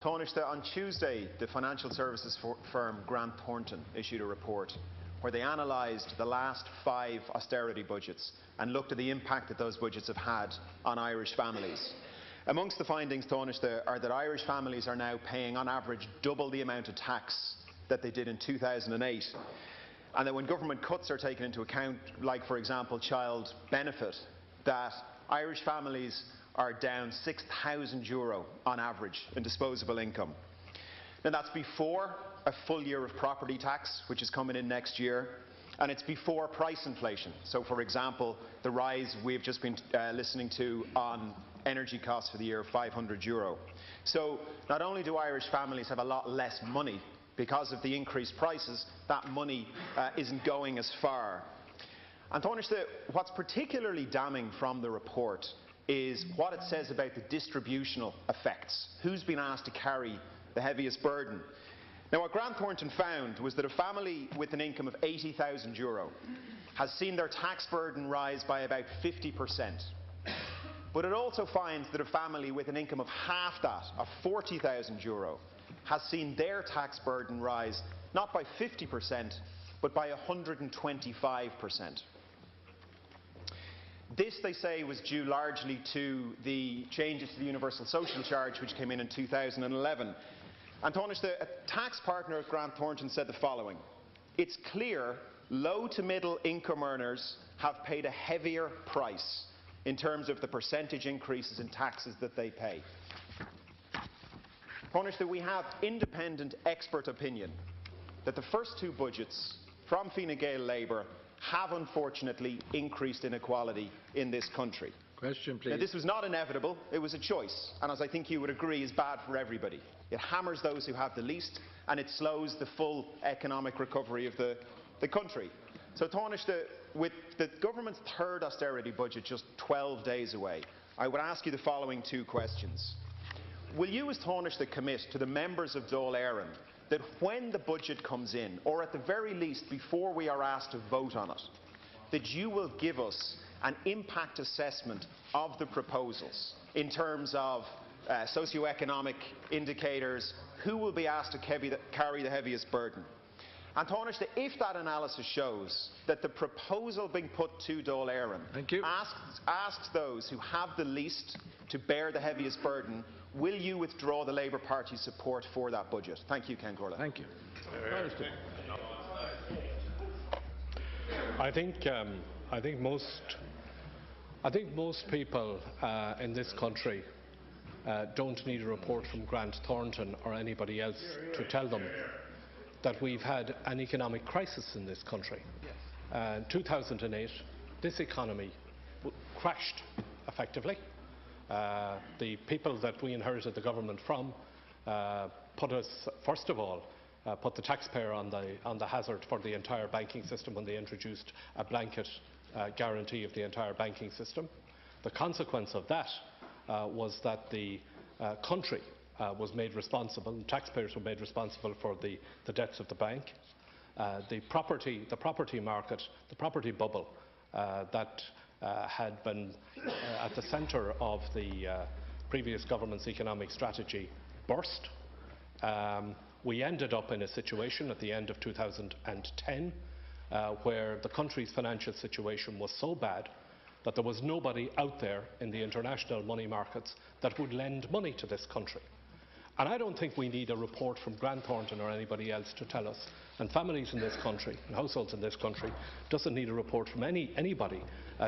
Tanaiste, on Tuesday, the financial services firm Grant Thornton issued a report where they analysed the last 5 austerity budgets and looked at the impact that those budgets have had on Irish families. Amongst the findings, Tanaiste, are that Irish families are now paying on average double the amount of tax that they did in 2008, and that when government cuts are taken into account, like for example child benefit, that Irish families are down €6,000 on average in disposable income. Now that's before a full year of property tax, which is coming in next year, and it's before price inflation. So for example, the rise we've just been listening to on energy costs for the year of €500. So not only do Irish families have a lot less money because of the increased prices, that money isn't going as far. And Tanaiste, what's particularly damning from the report is what it says about the distributional effects. Who's been asked to carry the heaviest burden? Now, what Grant Thornton found was that a family with an income of €80,000 has seen their tax burden rise by about 50%. But it also finds that a family with an income of half that, of €40,000, has seen their tax burden rise not by 50%, but by 125%. This, they say, was due largely to the changes to the universal social charge which came in 2011. And Tanaiste, a tax partner at Grant Thornton, said the following: "It's clear low to middle income earners have paid a heavier price in terms of the percentage increases in taxes that they pay." Tanaiste, we have independent expert opinion that the first 2 budgets from Fine Gael Labour have unfortunately increased inequality in this country. Question, please. Now, this was not inevitable, it was a choice, and as I think you would agree, is bad for everybody. It hammers those who have the least, and it slows the full economic recovery of the country. So Tanaiste, with the government's 3rd austerity budget just 12 days away, I would ask you the following 2 questions. Will you, as Tanaiste, commit to the members of Dail that when the budget comes in, or at the very least before we are asked to vote on it, that you will give us an impact assessment of the proposals in terms of socio-economic indicators, who will be asked to carry the heaviest burden? And Tanaiste, if that analysis shows that the proposal being put to Dail asks those who have the least to bear the heaviest burden, will you withdraw the Labour Party's support for that budget? Thank you, Ken Corley. Thank you. I think most people in this country don't need a report from Grant Thornton or anybody else to tell them that we've had an economic crisis in this country. In 2008, this economy crashed effectively. The people that we inherited the government from put us, first of all, put the taxpayer on the hazard for the entire banking system when they introduced a blanket guarantee of the entire banking system. The consequence of that was that the country was made responsible, and taxpayers were made responsible for the debts of the bank. The property market, the property bubble that had been at the centre of the previous government's economic strategy burst. We ended up in a situation at the end of 2010 where the country's financial situation was so bad that there was nobody out there in the international money markets that would lend money to this country. And I don't think we need a report from Grant Thornton or anybody else to tell us, and families in this country and households in this country doesn't need a report from anybody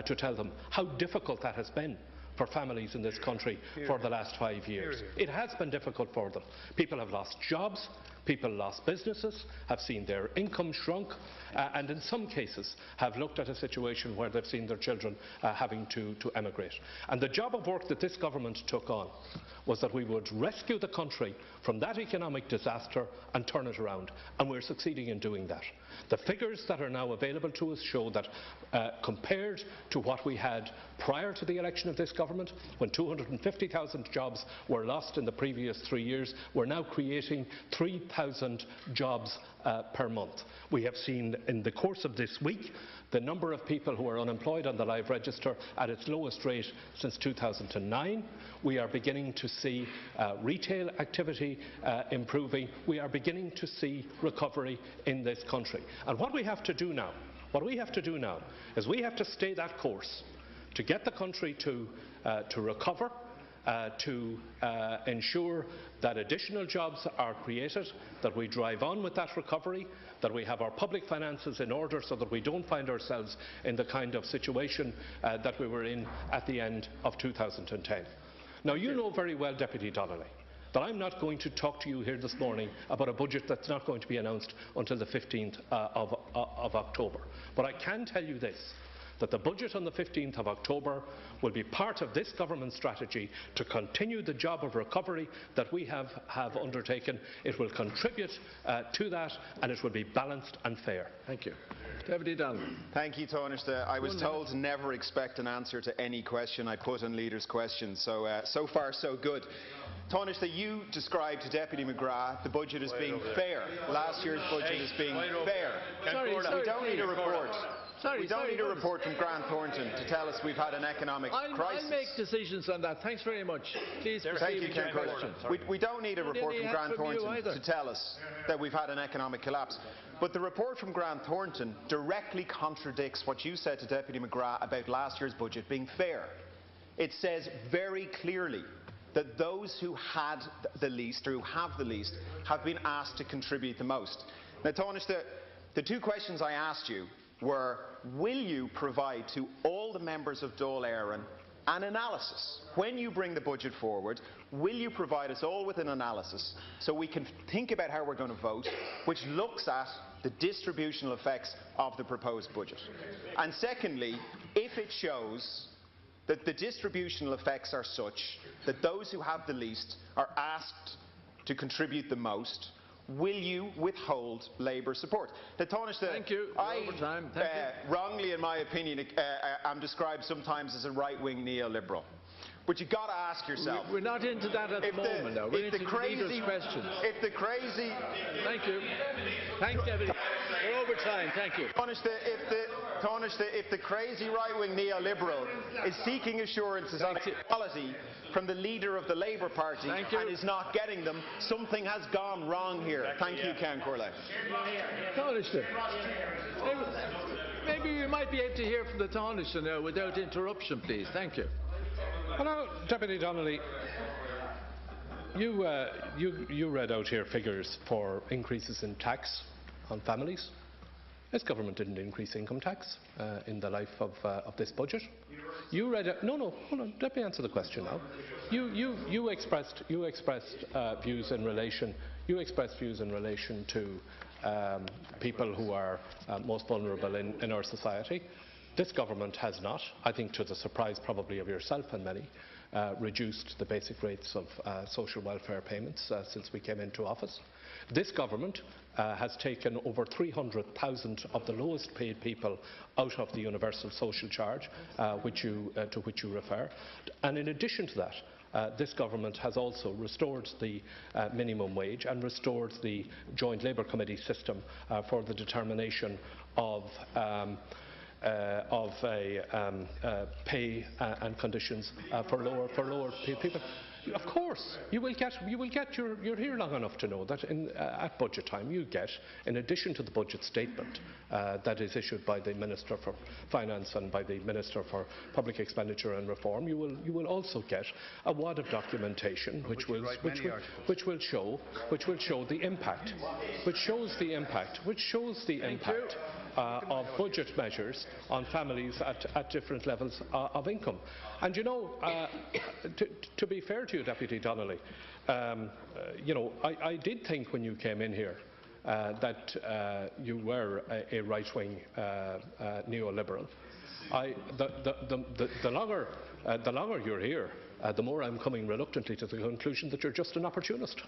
to tell them how difficult that has been for families in this country for the last 5 years. It has been difficult for them. People have lost jobs, people lost businesses, have seen their income shrunk, and in some cases have looked at a situation where they've seen their children having to emigrate. And the job of work that this government took on was that we would rescue the country from that economic disaster and turn it around, and we're succeeding in doing that. The figures that are now available to us show that compared to what we had prior to the election of this government, when 250,000 jobs were lost in the previous 3 years, we're now creating 3,000 jobs per month. We have seen in the course of this week the number of people who are unemployed on the live register at its lowest rate since 2009. We are beginning to see retail activity improving. We are beginning to see recovery in this country. And what we have to do now is we have to stay that course to get the country to recover, to ensure that additional jobs are created, that we drive on with that recovery, that we have our public finances in order so that we don't find ourselves in the kind of situation that we were in at the end of 2010. Now, you know very well, Deputy Donnelly, that I'm not going to talk to you here this morning about a budget that's not going to be announced until the 15th of October. But I can tell you this, that the budget on the 15th of October will be part of this government strategy to continue the job of recovery that we have undertaken. It will contribute to that, and it will be balanced and fair. Thank you. Deputy Donnelly. Thank you, Tanaiste. I was told to never expect an answer to any question I put in Leader's questions, so far so good. Tanaiste, you described to Deputy McGrath the budget as being fair. Last year's budget as being fair. We don't need a report. We don't need a report from Grant Thornton to tell us we've had an economic crisis. I'll make decisions on that. Thanks very much. Please proceed with your question. We don't need a report from Grant Thornton to tell us that we've had an economic collapse. But the report from Grant Thornton directly contradicts what you said to Deputy McGrath about last year's budget being fair. It says very clearly that those who had the least, or who have the least, have been asked to contribute the most. Now, Tanaiste, the two questions I asked you were, will you provide to all the members of Dáil Éireann an analysis? When you bring the budget forward, will you provide us all with an analysis so we can think about how we're going to vote, which looks at the distributional effects of the proposed budget? And secondly, if it shows that the distributional effects are such that those who have the least are asked to contribute the most, will you withhold Labour support? Thank you. Wrongly, in my opinion, I'm described sometimes as a right-wing neoliberal. But you've got to ask yourself. We're not into that at the moment, though. We're into Leader's questions. If the crazy... Thank you. Thanks, Deputy. We're over time. Thank you. Tanaiste, if the crazy right-wing neoliberal is seeking assurances on equality from the leader of the Labour Party and is not getting them, something has gone wrong here. Thank you, Ken Corley. Tanaiste, maybe we might be able to hear from the Tanaiste now without interruption, please. Thank you. Hello, Deputy Donnelly. You read out here figures for increases in tax on families. This government didn't increase income tax in the life of this budget. You read it. No, hold on. Let me answer the question now. You expressed views in relation. You expressed views in relation to people who are most vulnerable in our society. This government has not, I think to the surprise probably of yourself and many, reduced the basic rates of social welfare payments since we came into office. This government has taken over 300,000 of the lowest paid people out of the universal social charge, to which you refer. And in addition to that, this government has also restored the minimum wage and restored the Joint Labour Committee system for the determination of pay and conditions for lower paid people. Of course, you will get. You're here long enough to know that at budget time you get, in addition to the budget statement that is issued by the Minister for Finance and by the Minister for Public Expenditure and Reform, you will also get a wad of documentation which will show the impact, which shows the impact of budget measures on families at different levels of income. And you know, to be fair to you, Deputy Donnelly, you know, I did think when you came in here that you were a right-wing neoliberal. The longer you're here, the more I'm coming reluctantly to the conclusion that you're just an opportunist.